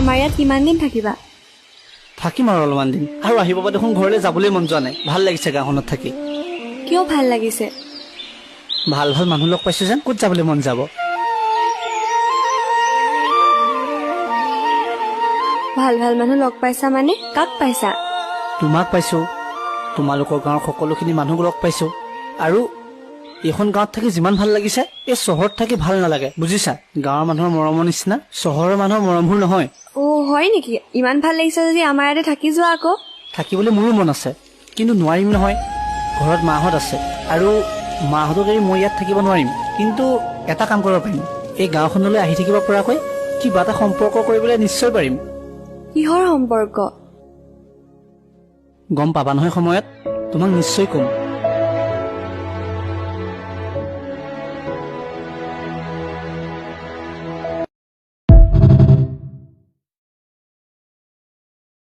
আমাৰ ইয়াত কিমান দিন থাকিবা? থাকিম আৰু অলপমান দিন। আৰু আহিব পৰা দেখোন ঘৰলৈ যাবলৈ মন যোৱা নাই। ভাল লাগিছে গাঁওখনত থাকি। কিয় ভাল লাগিছে? ভাল ভাল মানুহ লগ পাইছো যেন, ক'ত যাবলৈ মন যাব? ভাল ভাল মানুহ লগ পাইছা মানে? কাক পাইছা? তোমাক পাইছো, তোমালোকৰ গাঁৱৰ সকলোখিনি মানুহ লগ পাইছো। আৰু এইখন গাঁৱত থাকি যিমান ভাল লাগিছে, এই চহৰত থাকি ভাল নালাগে, বুজিছা? গাঁৱৰ মানুহৰ মৰমৰ নিচিনা চহৰৰ মানুহৰ মৰমবোৰ নহয়। হয় নেকি? ইমান ভাল লাগিছে যদি আমাৰ ইয়াতে থাকি যোৱা আকৌ। থাকিবলৈ মোৰো মন আছে, কিন্তু নোৱাৰিম নহয়। ঘৰত মাহঁত আছে, আৰু মাহঁতক এৰি মই ইয়াত থাকিব নোৱাৰিম। কিন্তু এটা কাম কৰিব পাৰিম, এই গাঁওখনলৈ আহি থাকিব পৰাকৈ কিবা এটা সম্পৰ্ক কৰিবলৈ নিশ্চয় পাৰিম। কিহৰ সম্পৰ্ক? গম পাবা নহয় সময়ত, তোমাক নিশ্চয় ক'ম।